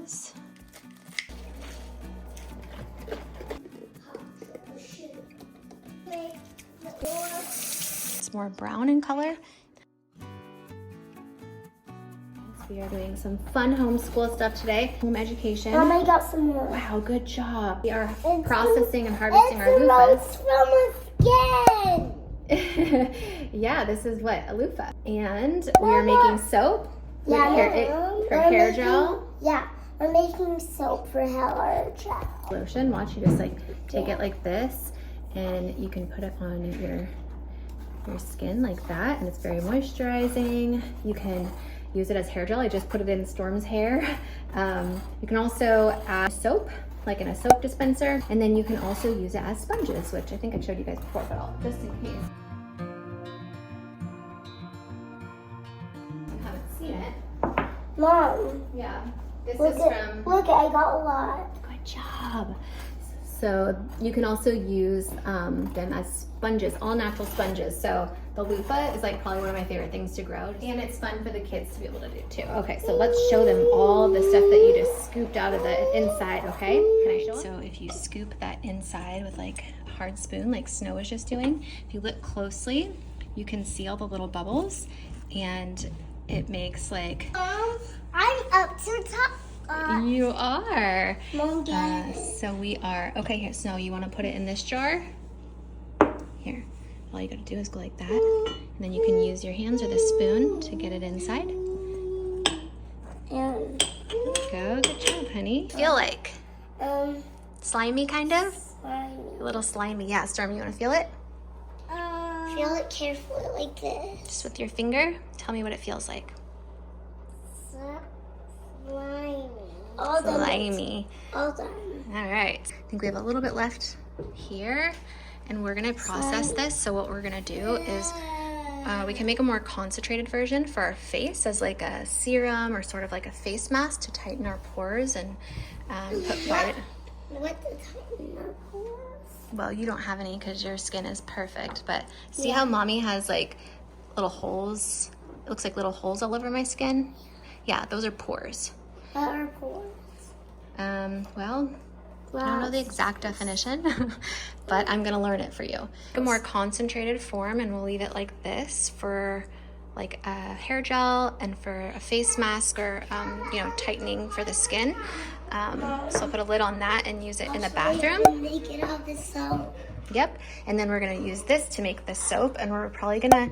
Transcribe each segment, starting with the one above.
loofahs. It's more brown in color. We are doing some fun homeschool stuff today. Home education. Mom, I got some more. Wow, good job. We are processing and harvesting our loofahs. From a skin. Yeah, this is what, a loofah. And we are making soap for hair gel. Yeah, we're making soap for hair gel. Lotion. Watch, you just like take it like this and you can put it on your skin like that, and it's very moisturizing. You can use it as hair gel. I just put it in Storm's hair. You can also add soap, like in a soap dispenser, and then you can also use it as sponges, which I think I showed you guys before, but just in case you haven't seen it. Mom. Yeah, this Look, is from... Look, I got a lot. Good job. So you can also use them as sponges, all natural sponges. So the loofah is like probably one of my favorite things to grow, and it's fun for the kids to be able to do too. Okay, so let's show them all the stuff that you just scooped out of the inside, okay? Can I show them? So if you scoop that inside with like a hard spoon, like Snow was just doing, if you look closely, you can see all the little bubbles, and it makes like... I'm up to the top. You are. Mom, so we are, okay, here, Snow, you want to put it in this jar? Here, all you gotta do is go like that, and then you can use your hands or the spoon to get it inside. And Go, good job, honey. Feel like? Slimy, kind of? slimy. A little slimy, yeah. Storm, you want to feel it? Feel it carefully like this. Just with your finger. Tell me what it feels like. Slimy. Slimy. All done. All right. I think we have a little bit left here, and we're gonna process this. So what we're gonna do is we can make a more concentrated version for our face as like a serum or sort of like a face mask to tighten our pores and put vitamin. What to tighten our pores? Well, you don't have any because your skin is perfect, but see how mommy has like little holes? It looks like little holes all over my skin. Yeah, those are pores. What are pores? Well, I don't know the exact definition, but I'm gonna learn it for you. A more concentrated form, and we'll leave it like this for like a hair gel and for a face mask or you know, tightening for the skin. So I'll put a lid on that and use it in the bathroom. Make it out the soap. Yep, and then we're gonna use this to make the soap, and we're probably gonna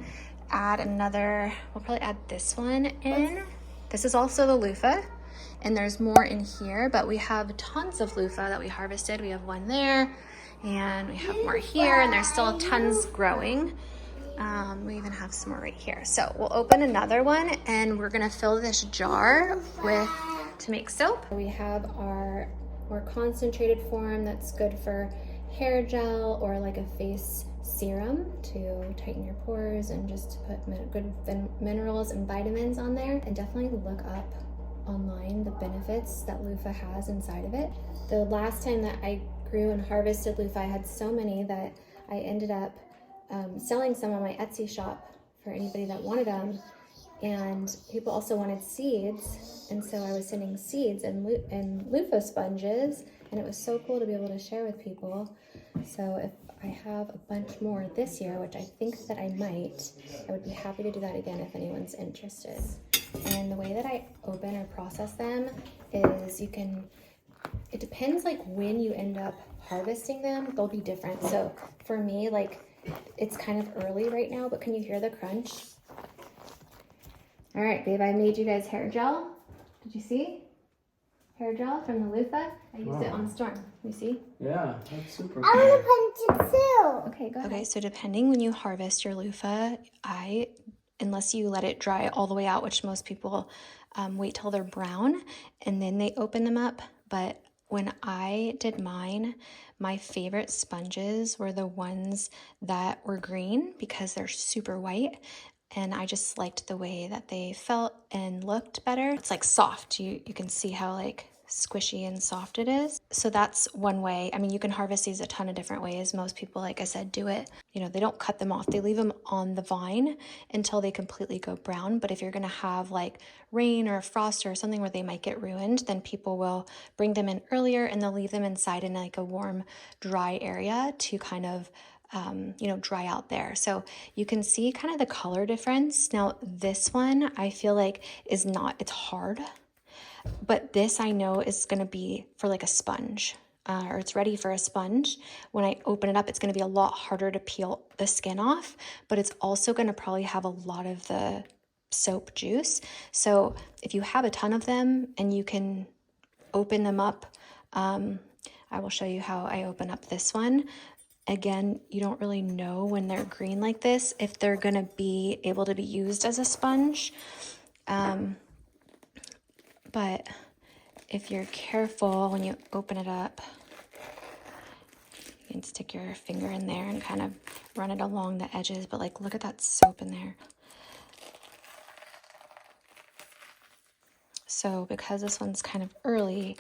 add another, we'll probably add this one in. This is also the loofah, and there's more in here, but we have tons of loofah that we harvested. We have one there, and we have more here, and there's still tons growing. We even have some more right here. So we'll open another one, and we're gonna fill this jar with, to make soap. We have our more concentrated form that's good for hair gel or like a face serum to tighten your pores and just to put good minerals and vitamins on there. And definitely look up online the benefits that loofah has inside of it. The last time that I grew and harvested loofah, I had so many that I ended up selling some on my Etsy shop for anybody that wanted them. And people also wanted seeds, and so I was sending seeds and loofah sponges, and it was so cool to be able to share with people. So if I have a bunch more this year, which I think that I might, I would be happy to do that again if anyone's interested. And the way that I open or process them is you can, it depends like when you end up harvesting them, they'll be different. So for me, like it's kind of early right now, but can you hear the crunch? All right, babe, I made you guys hair gel. Did you see? Hair gel from the loofah. I used it on Storm. You see? Yeah, that's super I cool. want to punch it too. Okay, go ahead. Okay, so depending when you harvest your loofah, unless you let it dry all the way out, which most people wait till they're brown and then they open them up. But when I did mine, my favorite sponges were the ones that were green because they're super white. And I just liked the way that they felt and looked better. It's like soft. You can see how like squishy and soft it is. So that's one way. I mean, you can harvest these a ton of different ways. Most people, like I said, do it, you know, they don't cut them off. They leave them on the vine until they completely go brown. But if you're going to have like rain or frost or something where they might get ruined, then people will bring them in earlier and they'll leave them inside in like a warm, dry area to kind of you know, dry out there. So you can see kind of the color difference. Now this one I feel like is not, it's hard, but this I know is going to be for like a sponge, or it's ready for a sponge. When I open it up, it's going to be a lot harder to peel the skin off, but it's also going to probably have a lot of the soap juice. So if you have a ton of them and you can open them up, I will show you how I open up this one. Again, you don't really know when they're green like this if they're going to be able to be used as a sponge. But if you're careful when you open it up, you can stick your finger in there and kind of run it along the edges. But like, look at that soap in there. So because this one's kind of early,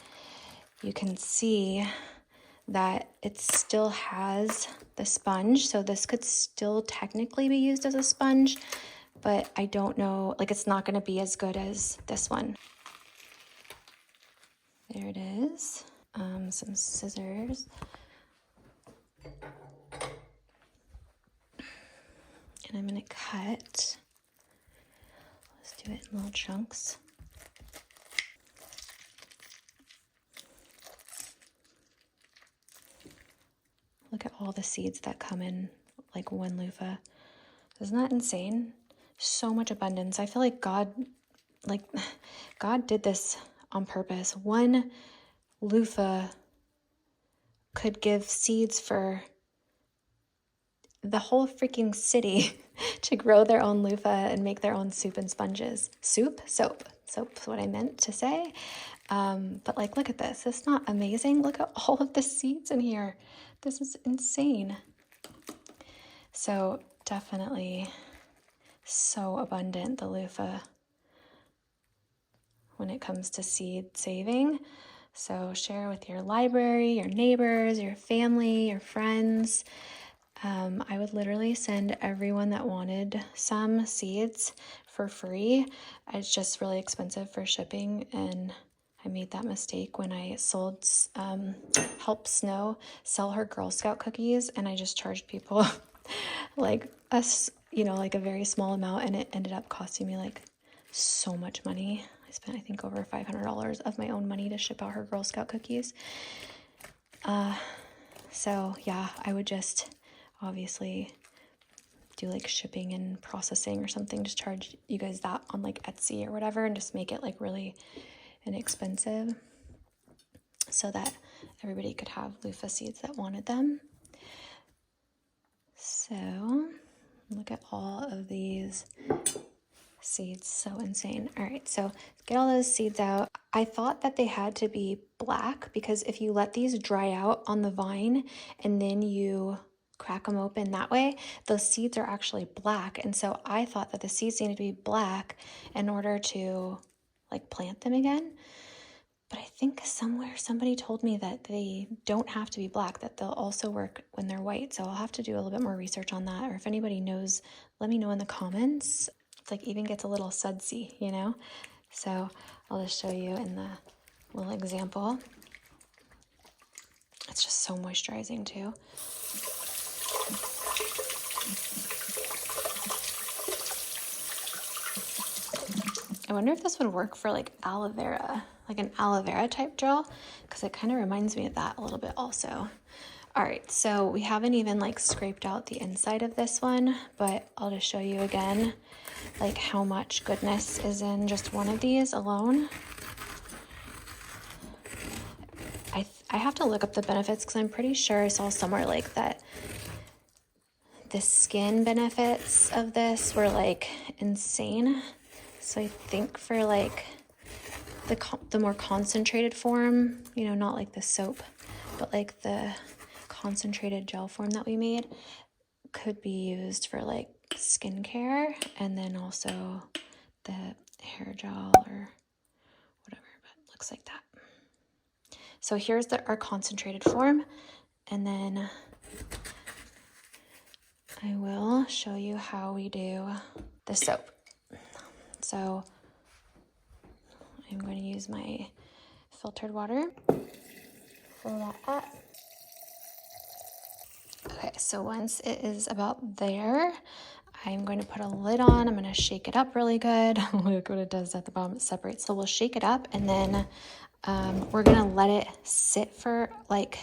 you can see that it still has the sponge. So this could still technically be used as a sponge, but I don't know, like it's not going to be as good as this one. There it is. Some scissors. And I'm going to cut. Let's do it in little chunks. Look at all the seeds that come in like one loofah. Isn't that insane? So much abundance. I feel like God did this on purpose. One loofah could give seeds for the whole freaking city to grow their own loofah and make their own soup and sponges. Soap is what I meant to say. But like, look at this. It's not amazing. Look at all of the seeds in here. This is insane. So definitely so abundant, the loofah, when it comes to seed saving. So share with your library, your neighbors, your family, your friends. I would literally send everyone that wanted some seeds for free. It's just really expensive for shipping, and I made that mistake when I sold, helped Snow sell her Girl Scout cookies, and I just charged people like like a very small amount, and it ended up costing me like so much money. I spent, I think, over $500 of my own money to ship out her Girl Scout cookies. So yeah, I would just obviously do like shipping and processing or something, just charge you guys that on like Etsy or whatever, and just make it like really inexpensive so that everybody could have loofah seeds that wanted them. So look at all of these seeds, so insane. All right, so get all those seeds out. I thought that they had to be black because if you let these dry out on the vine and then you crack them open that way, those seeds are actually black. And so I thought that the seeds needed to be black in order to like plant them again. But I think somewhere somebody told me that they don't have to be black, that they'll also work when they're white. So I'll have to do a little bit more research on that. Or if anybody knows, let me know in the comments. It's like even gets a little sudsy, you know? So I'll just show you in the little example. It's just so moisturizing too. I wonder if this would work for like aloe vera, like an aloe vera type gel, because it kind of reminds me of that a little bit also. All right, so we haven't even like scraped out the inside of this one, but I'll just show you again like how much goodness is in just one of these alone. I have to look up the benefits because I'm pretty sure I saw somewhere like that the skin benefits of this were like insane. So I think for like the more concentrated form, you know, not like the soap, but like the concentrated gel form that we made could be used for like skincare, and then also the hair gel or whatever, but it looks like that. So here's our concentrated form, and then I will show you how we do the soap. So I'm going to use my filtered water, fill that up. Okay, so once it is about there, I'm going to put a lid on. I'm going to shake it up really good. Look what it does at the bottom, it separates. So we'll shake it up, and then we're going to let it sit for like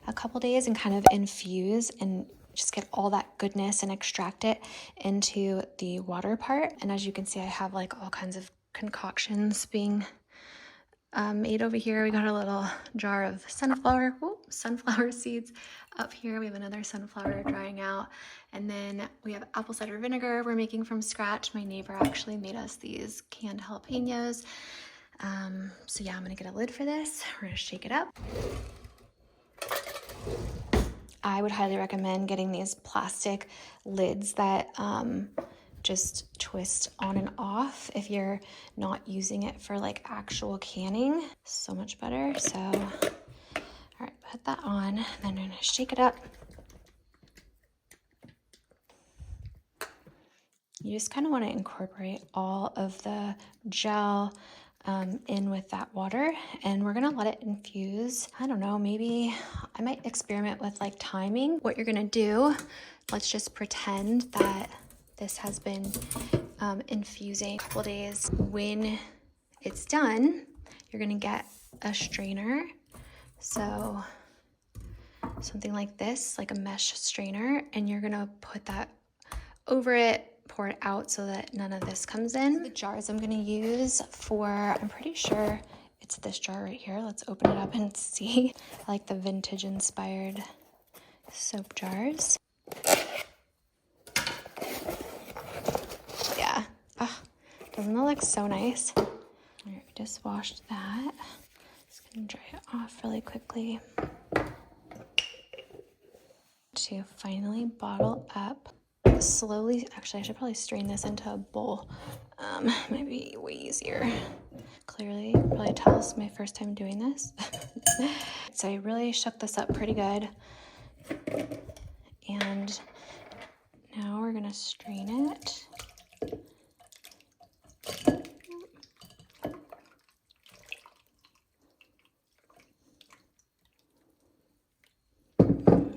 a couple days and kind of infuse and just get all that goodness and extract it into the water part. And as you can see, I have like all kinds of concoctions being made over here. We got a little jar of sunflower seeds up here. We have another sunflower drying out, and then we have apple cider vinegar we're making from scratch. My neighbor actually made us these canned jalapenos. So yeah, I'm gonna get a lid for this. We're gonna shake it up. I would highly recommend getting these plastic lids that just twist on and off if you're not using it for like actual canning. So much better. So, all right, put that on, and then I'm gonna shake it up. You just kind of want to incorporate all of the gel in with that water, and we're gonna let it infuse. I don't know, maybe I might experiment with like timing. What you're gonna do, let's just pretend that this has been infusing a couple days. When it's done, you're gonna get a strainer. So something like this, like a mesh strainer, and you're gonna put that over it, pour it out so that none of this comes in. The jars I'm gonna use for, I'm pretty sure it's this jar right here. Let's open it up and see. I like the vintage inspired soap jars. Yeah, oh, doesn't it look so nice? All right, we just washed that. Just gonna dry it off really quickly. To finally bottle up slowly. Actually, I should probably strain this into a bowl. Might be way easier. Clearly, probably tell it's my first time doing this. So I really shook this up pretty good. And now we're gonna strain it.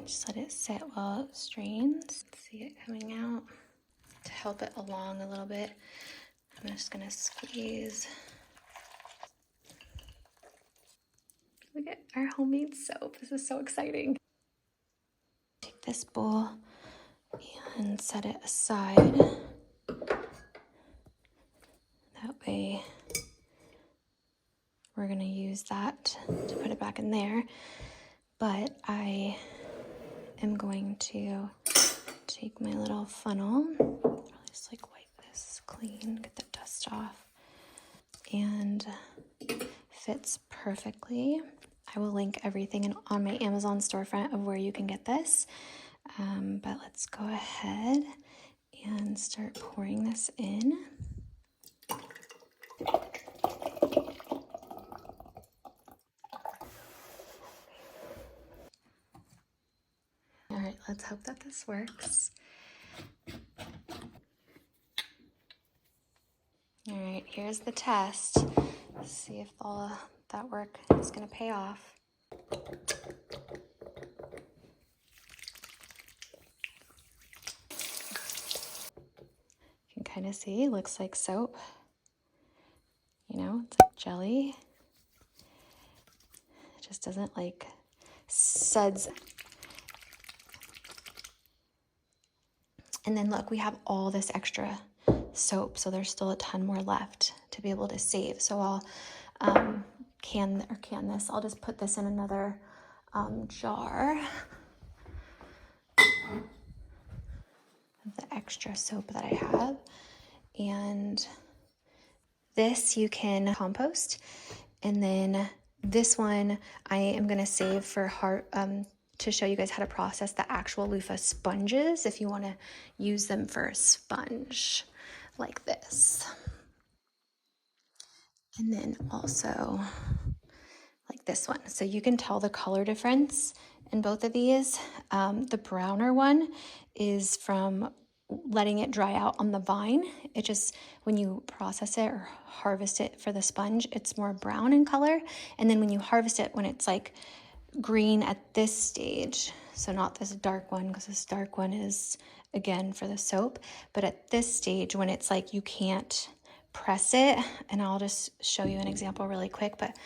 Just let it sit while it strains. See it coming out. To help it along a little bit, I'm just gonna squeeze. Look at our homemade soap. This is so exciting. Take this bowl and set it aside. That way we're gonna use that to put it back in there. But I am going to take my little funnel, probably just like wipe this clean, get the dust off, and fits perfectly. I will link everything on my Amazon storefront of where you can get this. But let's go ahead and start pouring this in. All right, let's hope that this works. All right, here's the test. Let's see if all that work is gonna pay off. You can kind of see, looks like soap. You know, it's like jelly. It just doesn't like suds. And then look, we have all this extra soap, so there's still a ton more left to be able to save. So I'll can this. I'll just put this in another jar of the extra soap that I have. And this you can compost, and then this one I am gonna save for to show you guys how to process the actual loofah sponges if you want to use them for a sponge like this. And then also, like this one. So you can tell the color difference in both of these. The browner one is from letting it dry out on the vine. It just, when you process it or harvest it for the sponge, it's more brown in color. And then when you harvest it, when it's like green at this stage, so not this dark one, because this dark one is again for the soap, but at this stage when it's like you can't press it, and I'll just show you an example really quick, but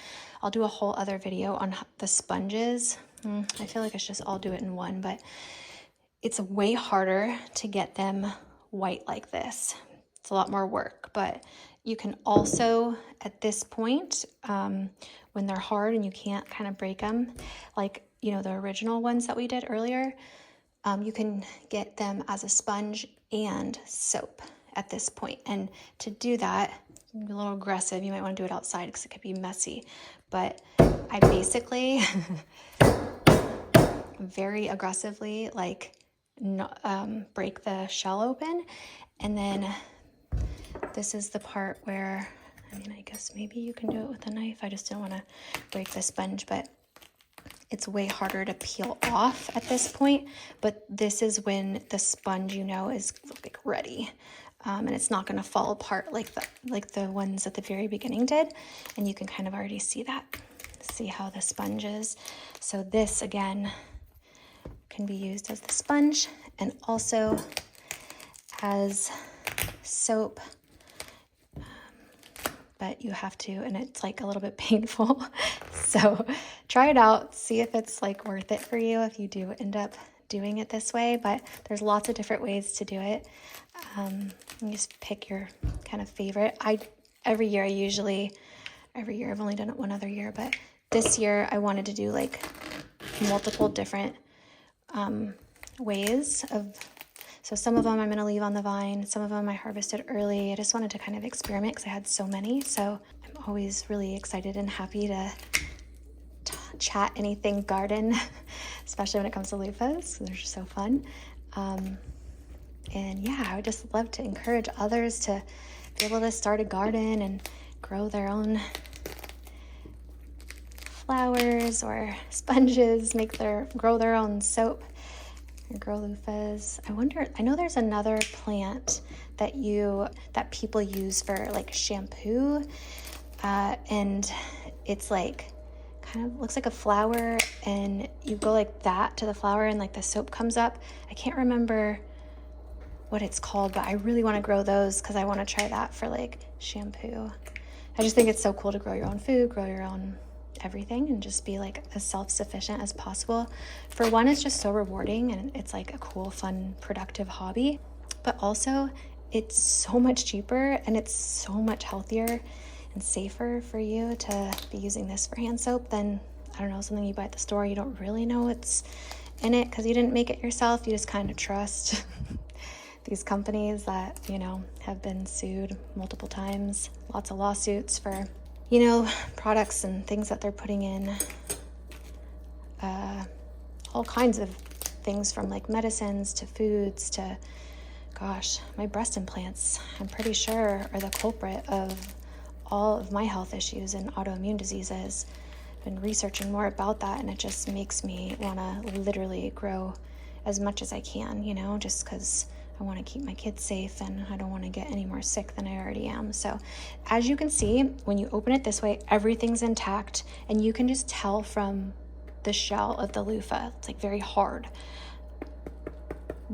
I'll do a whole other video on the sponges. I feel like I should just all do it in one, but it's way harder to get them white like this. It's a lot more work, but you can also, at this point, when they're hard and you can't kind of break them, like, you know, the original ones that we did earlier, you can get them as a sponge and soap at this point. And to do that, a little aggressive, you might want to do it outside because it could be messy, but I basically very aggressively like break the shell open, and then this is the part where, I mean, I guess maybe you can do it with a knife. I just didn't want to break the sponge, but it's way harder to peel off at this point. But this is when the sponge, you know, is like ready, and it's not going to fall apart like the ones at the very beginning did. And you can kind of already see that. See how the sponge is. So this again can be used as the sponge and also as soap, but you have to, and it's like a little bit painful. So try it out, see if it's like worth it for you if you do end up doing it this way, but there's lots of different ways to do it. You just pick your kind of favorite. Every year I've only done it one other year, but this year I wanted to do like multiple different ways of, so some of them I'm going to leave on the vine, some of them I harvested early. I just wanted to kind of experiment because I had so many, so I'm always really excited and happy to chat anything garden, especially when it comes to loofahs. They're just so fun. And yeah, I would just love to encourage others to be able to start a garden and grow their own flowers or sponges, grow their own soap, or grow loofahs. I know there's another plant that people use for like shampoo, and it's like kind of looks like a flower, and you go like that to the flower and like the soap comes up. I can't remember what it's called, but I really want to grow those because I want to try that for like shampoo. I just think it's so cool to grow your own food, grow your own everything, and just be like as self-sufficient as possible. For one, it's just so rewarding, and it's like a cool, fun, productive hobby, but also it's so much cheaper and it's so much healthier and safer for you to be using this for hand soap than, I don't know, something you buy at the store. You don't really know what's in it because you didn't make it yourself. You just kind of trust these companies that, you know, have been sued multiple times, lots of lawsuits for, you know, products and things that they're putting in, all kinds of things from like medicines to foods to, gosh, my breast implants, I'm pretty sure, are the culprit of all of my health issues and autoimmune diseases. I've been researching more about that, and it just makes me want to literally grow as much as I can, you know, just because I want to keep my kids safe and I don't want to get any more sick than I already am. So as you can see, when you open it this way, everything's intact, and you can just tell from the shell of the loofah, it's like very hard.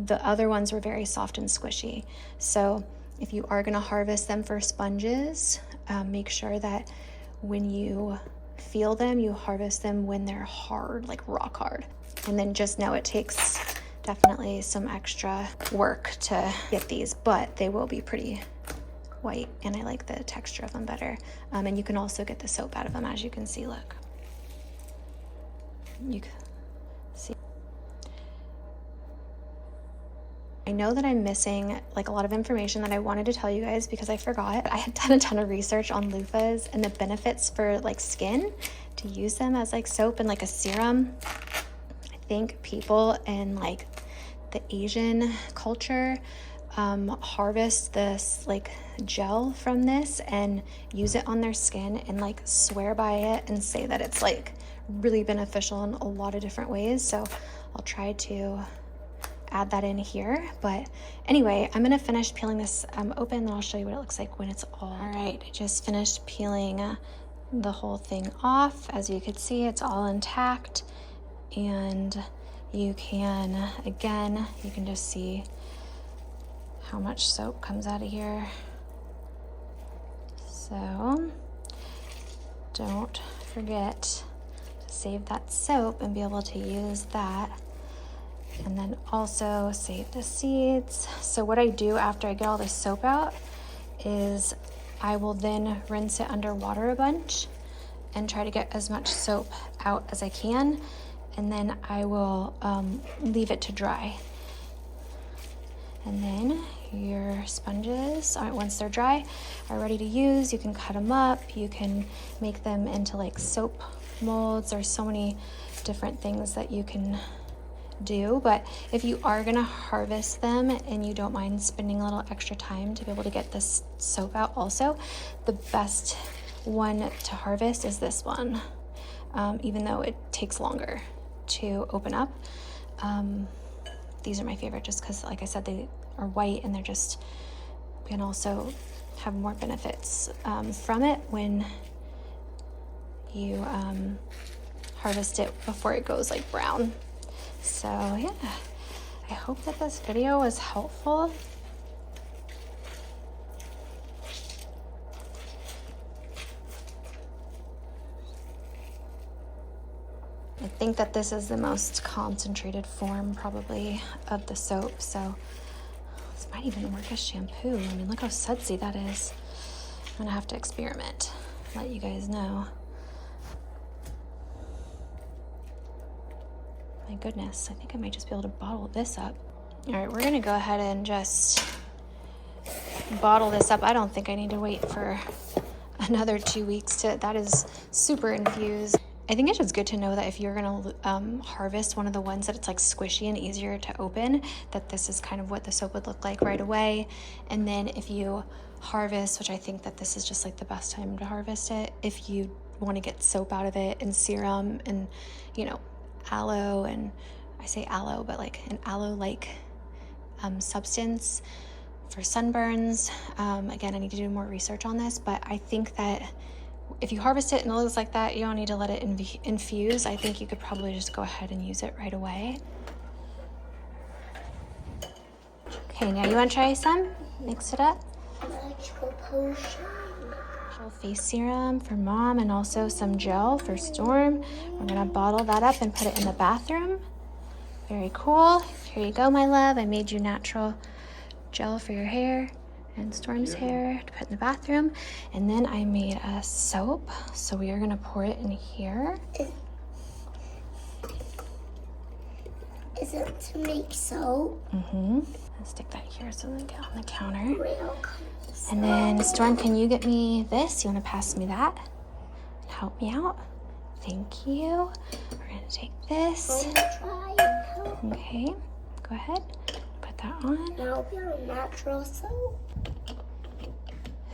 The other ones were very soft and squishy. So if you are going to harvest them for sponges, make sure that when you feel them, you harvest them when they're hard, like rock hard. And then just know it takes definitely some extra work to get these, but they will be pretty white, and I like the texture of them better. And you can also get the soap out of them, as you can see. Look, you can see. I know that I'm missing like a lot of information that I wanted to tell you guys because I forgot. I had done a ton of research on loofahs and the benefits for like skin, to use them as like soap and like a serum. I think people in like the Asian culture harvest this like gel from this and use it on their skin and like swear by it and say that it's like really beneficial in a lot of different ways. So I'll try to add that in here. But anyway, I'm gonna finish peeling this open and I'll show you what it looks like when it's all right. I just finished peeling the whole thing off. As you can see, it's all intact, and you can, again, you can just see how much soap comes out of here. So don't forget to save that soap and be able to use that. And then also save the seeds. So what I do after I get all this soap out is I will then rinse it under water a bunch and try to get as much soap out as I can. And then I will leave it to dry. And then your sponges, once they're dry, are ready to use. You can cut them up. You can make them into like soap molds. There's so many different things that you can do. But if you are gonna harvest them and you don't mind spending a little extra time to be able to get this soap out also, the best one to harvest is this one, even though it takes longer to open up. These are my favorite just because, like I said, they are white and they're just, you can also have more benefits from it when you harvest it before it goes like brown. So yeah, I hope that this video was helpful. I think that this is the most concentrated form probably of the soap, so this might even work as shampoo. I mean, look how sudsy that is. I'm gonna have to experiment, let you guys know. My goodness, I think I might just be able to bottle this up. All right, we're gonna go ahead and just bottle this up. I don't think I need to wait for another 2 weeks to, that is super infused. I think it's just good to know that if you're gonna harvest one of the ones that it's like squishy and easier to open, that this is kind of what the soap would look like right away. And then if you harvest, which I think that this is just like the best time to harvest it, if you wanna get soap out of it and serum and, you know, aloe, and I say aloe, but like an aloe-like substance for sunburns. Again, I need to do more research on this, but I think that if you harvest it and it looks like that, you don't need to let it infuse. I think you could probably just go ahead and use it right away. Okay, now you want to try some? Mix it up. Electrical potion. Face serum for Mom and also some gel for Storm. We're gonna bottle that up and put it in the bathroom. Very cool. Here you go, my love. I made you natural gel for your hair and Storm's hair to put in the bathroom. And then I made a soap, so we are gonna pour it in here. Is it to make soap? Mm-hmm. Let's stick that here so we get on the counter. And then Storm, can you get me this? You wanna pass me that? And help me out? Thank you. We're gonna take this. Okay, go ahead. Put that on. Now we're a natural soap.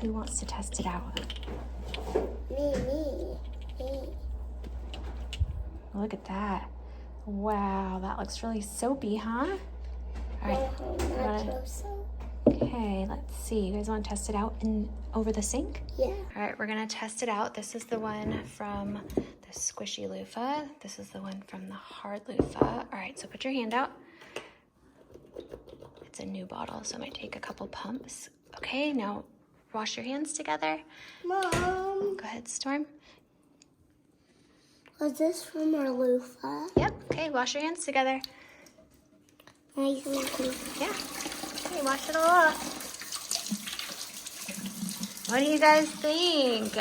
Who wants to test it out? Me. Look at that. Wow, that looks really soapy, huh? All right. Natural soap. Okay, let's see. You guys want to test it out over the sink? Yeah. All right, we're gonna test it out. This is the one from the squishy loofah. This is the one from the hard loofah. All right, so put your hand out. It's a new bottle, so it might take a couple pumps. Okay, now wash your hands together. Mom. Go ahead, Storm. Was this from our loofah? Yep, okay, wash your hands together. Nice. Yeah, okay, wash it all off. What do you guys think?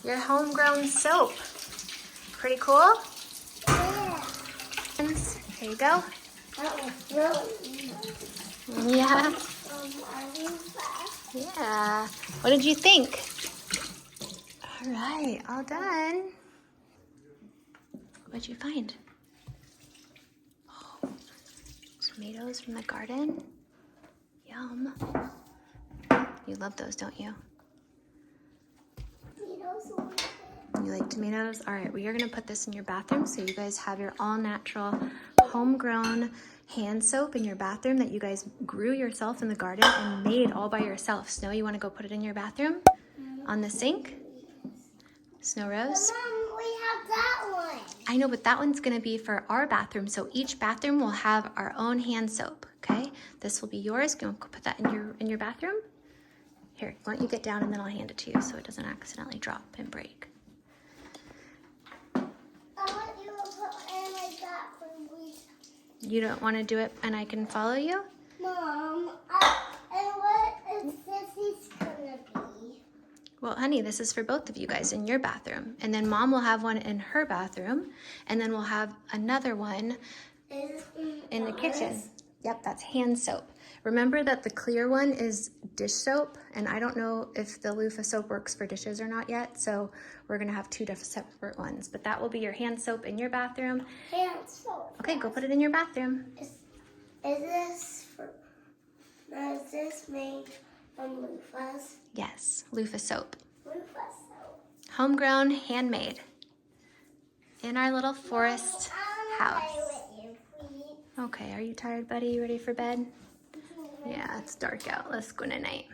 Your homegrown soap. Pretty cool? Yeah. Here you go. That was really nice. Yeah. Our loofah. Yeah. What did you think? All right, all done. What'd you find? Oh, tomatoes from the garden. Yum. You love those, don't you? You like tomatoes? All right, we are gonna put this in your bathroom so you guys have your all natural, homegrown hand soap in your bathroom that you guys grew yourself in the garden and made all by yourself. Snow, you wanna go put it in your bathroom? On the sink? Snow Rose? Mom, we have that one. I know, but that one's gonna be for our bathroom. So each bathroom will have our own hand soap, okay? This will be yours. Go put that in your bathroom. Here, why don't you get down and then I'll hand it to you so it doesn't accidentally drop and break. I want you to put in my bathroom, please. You don't wanna do it and I can follow you? Mom, and what is Sissy's gonna be? Well, honey, this is for both of you guys in your bathroom. And then Mom will have one in her bathroom. And then we'll have another one in the kitchen. Yep, that's hand soap. Remember that the clear one is dish soap. And I don't know if the loofah soap works for dishes or not yet. So we're going to have two separate ones. But that will be your hand soap in your bathroom. Hand soap. Okay, go put it in your bathroom. Is this made from loofahs? Yes, loofah soap. Loofah soap. Homegrown, handmade. In our little forest house. Play with you, please. Okay, are you tired, buddy? You ready for bed? Yeah, it's dark out. Let's go night-night.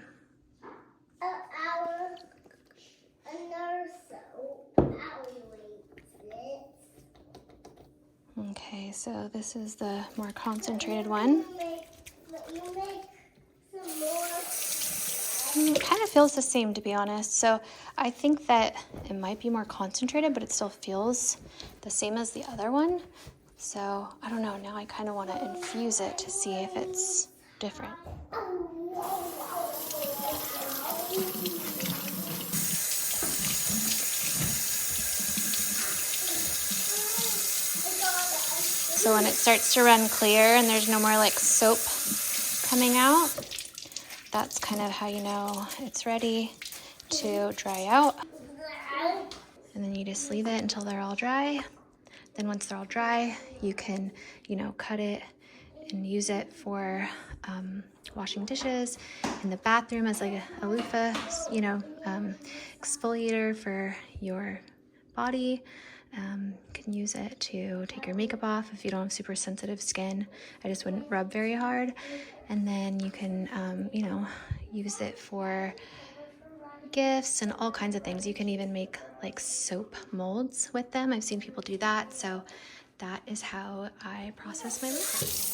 Another soap. Okay, so this is the more concentrated one. You make some more. It kind of feels the same, to be honest. So I think that it might be more concentrated, but it still feels the same as the other one. So I don't know. Now I kind of want to infuse it to see if it's different. So when it starts to run clear and there's no more like soap coming out, that's kind of how you know it's ready to dry out. And then you just leave it until they're all dry. Then once they're all dry, you can, cut it and use it for washing dishes in the bathroom as like a loofah, exfoliator for your body. Can use it to take your makeup off if you don't have super sensitive skin. I just wouldn't rub very hard. And then you can, use it for gifts and all kinds of things. You can even make like soap molds with them. I've seen people do that. So that is how I process my loofah.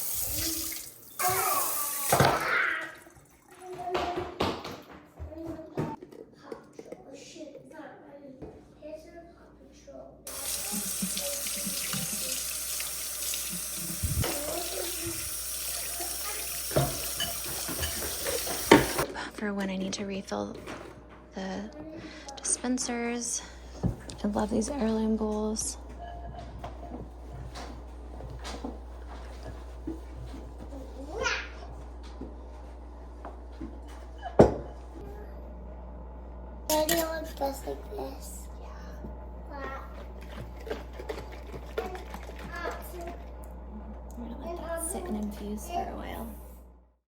For when I need to refill the dispensers. I love these heirloom bowls. Maybe it looks best like this. I'm gonna let that sit and infuse for a while.